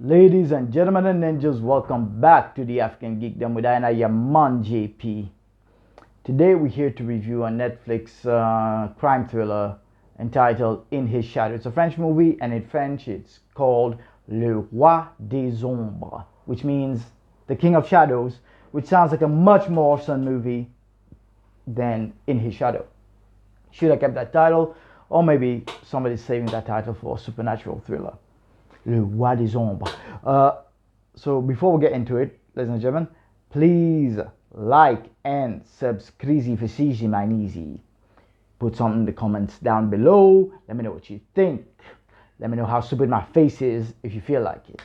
Ladies and gentlemen and ninjas, welcome back to the African Geekdom with I am Man JP. Today we're here to review a Netflix crime thriller entitled In His Shadow. It's a French movie, and in French it's called Le Roi des Ombres, which means the King of Shadows, which sounds like a much more awesome movie than In His Shadow. Should I kept that title, or maybe somebody's saving that title for a supernatural thriller. Le Roi des Ombres. So before we get into it, ladies and gentlemen, please like and subscribe for easy man easy. Put something in the comments down below. Let me know what you think. Let me know how stupid my face is if you feel like it.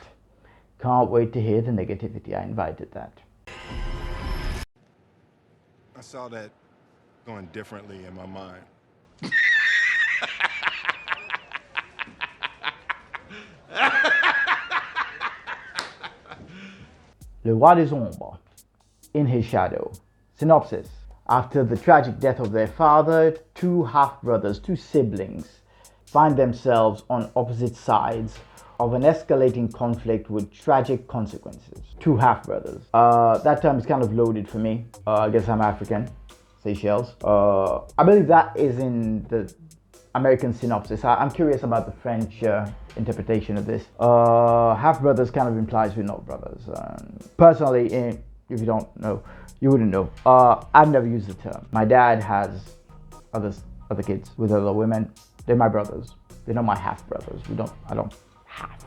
Can't wait to hear the negativity. I invited that. I saw that going differently in my mind. Le Roi des Ombres, In His Shadow. Synopsis. After the tragic death of their father, two half-brothers, two siblings, find themselves on opposite sides of an escalating conflict with tragic consequences. Two half-brothers. That term is kind of loaded for me. I guess I'm African. Seychelles. I believe that is in the American synopsis. I'm curious about the French interpretation of this. Half brothers kind of implies we're not brothers. Personally, if you don't know, you wouldn't know. I've never used the term. My dad has other kids with other women. They're my brothers. They're not my half brothers. I don't half.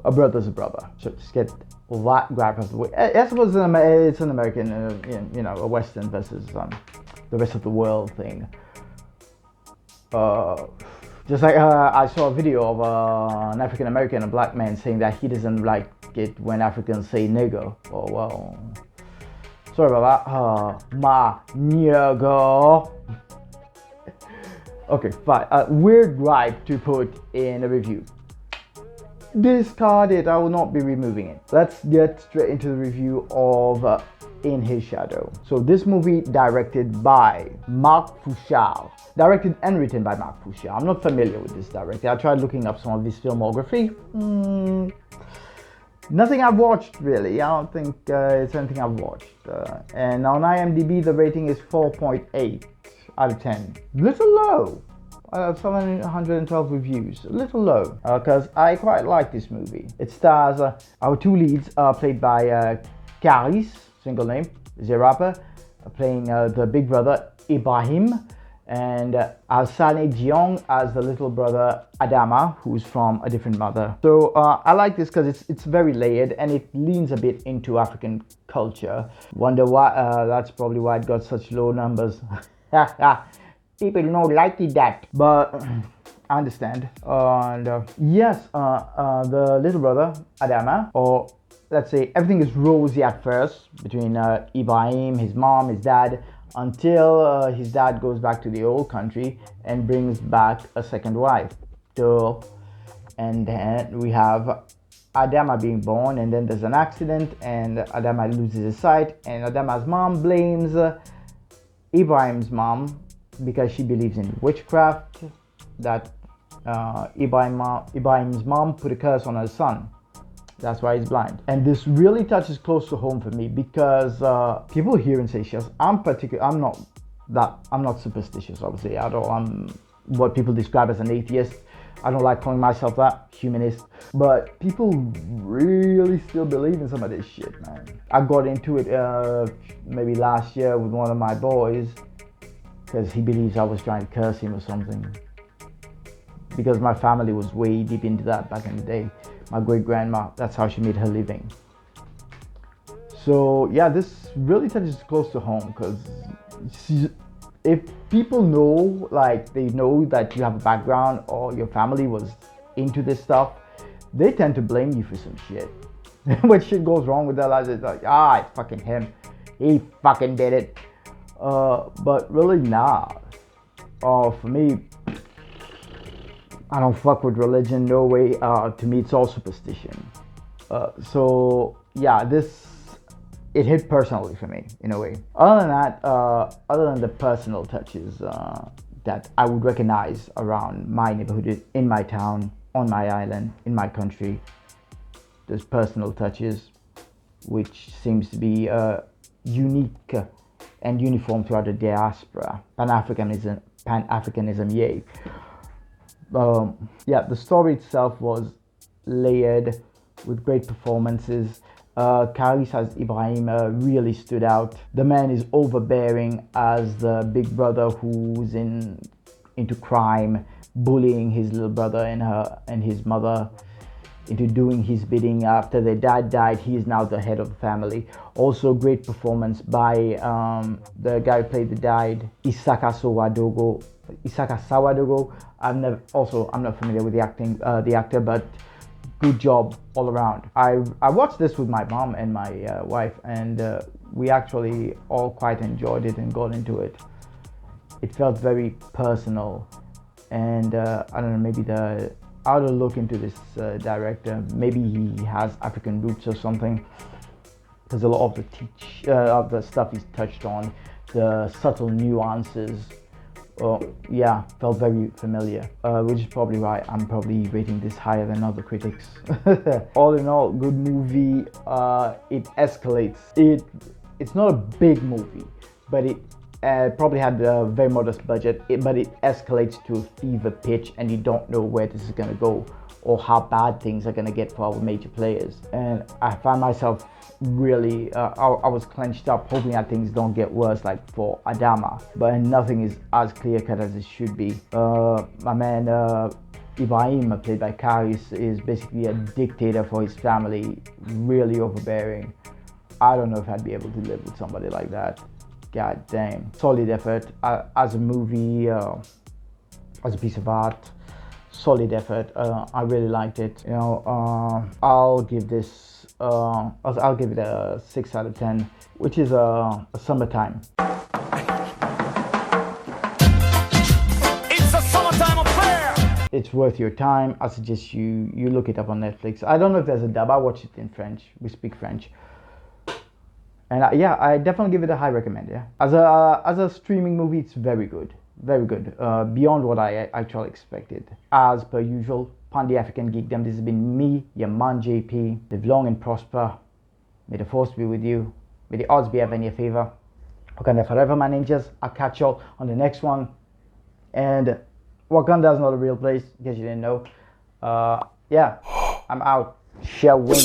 A brother's a brother. So just get that grab of the way. I suppose it's an American, a Western versus the rest of the world thing. Just like I saw a video of an African American, a black man, saying that he doesn't like it when Africans say nigger. Oh well, sorry about that. My nigger. Okay, fine. Weird gripe to put in a review. Discard it. I will not be removing it. Let's get straight into the review of In His Shadow. So this movie directed by Marc Fouchard. Directed and written by Marc Fouchard. I'm not familiar with this director. I tried looking up some of his filmography. Nothing I've watched really. I don't think it's anything I've watched. And on IMDb the rating is 4.8 out of 10. Little low. 712 reviews. A little low. Because I quite like this movie. It stars our two leads played by Caris, single name, is a rapper, playing the big brother Ibrahim, and Alsane Jiong as the little brother Adama, who's from a different mother. So I like this because it's very layered and it leans a bit into African culture. Wonder why, that's probably why it got such low numbers. People don't like that, but I understand. And yes, the little brother Adama, or let's say everything is rosy at first between Ibrahim, his mom, his dad, until his dad goes back to the old country and brings back a second wife. So, and then we have Adama being born, and then there's an accident and Adama loses his sight, and Adama's mom blames Ibrahim's mom because she believes in witchcraft, that Ibrahim's mom put a curse on her son. That's why he's blind. And this really touches close to home for me because people here in Seychelles, I'm not superstitious, obviously. I'm what people describe as an atheist. I don't like calling myself that, humanist. But people really still believe in some of this shit, man. I got into it maybe last year with one of my boys because he believes I was trying to curse him or something. Because my family was way deep into that back in the day. My great-grandma, that's how she made her living. So yeah, this really touches close to home because if people know, like they know that you have a background or your family was into this stuff, they tend to blame you for some shit. When shit goes wrong with their lives, it's like, it's fucking him. He fucking did it. But really, nah. For me, I don't fuck with religion, no way. To me, it's all superstition. So yeah, it hit personally for me in a way. Other than that, other than the personal touches that I would recognize around my neighborhood, in my town, on my island, in my country, There's personal touches, which seems to be unique and uniform throughout the diaspora. Pan-Africanism, yay. Yeah, the story itself was layered with great performances. Karis as Ibrahim really stood out. The man is overbearing as the big brother who's into crime, bullying his little brother and his mother into doing his bidding. After their dad died, he is now the head of the family. Also, great performance by the guy who played the dad, Isaka Sawadogo. I'm not familiar with the actor, but good job all around. I watched this with my mom and my wife, and we actually all quite enjoyed it and got into it. It felt very personal, and I don't know, maybe I ought to look into this director. Maybe he has African roots or something, because a lot of the stuff he's touched on, the subtle nuances, yeah, felt very familiar, which is probably why I'm probably rating this higher than other critics. All in all, good movie. It escalates. It's not a big movie, but it probably had a very modest budget, but it escalates to a fever pitch, and you don't know where this is going to go or how bad things are going to get for our major players. And I found myself really, I was clenched up, hoping that things don't get worse like for Adama, but nothing is as clear cut as it should be. My man Ibrahim, played by Karis, is basically a dictator for his family, really overbearing. I don't know if I'd be able to live with somebody like that. God damn. Solid effort as a movie, as a piece of art. Solid effort. I really liked it. You know, I'll give this. I'll give it a 6 out of 10, which is a summertime. It's a summertime affair. It's worth your time. I suggest you look it up on Netflix. I don't know if there's a dub. I watched it in French. We speak French. And yeah, I definitely give it a high recommend. Yeah, as a streaming movie, it's very good, beyond what I actually expected. As per usual, Pan the African Geekdom. This has been me, your man JP. Live long and prosper. May the force be with you. May the odds be ever in your favor. Wakanda forever, my ninjas. I'll catch y'all on the next one. And Wakanda is not a real place, in case you didn't know. Yeah, I'm out. Shall win.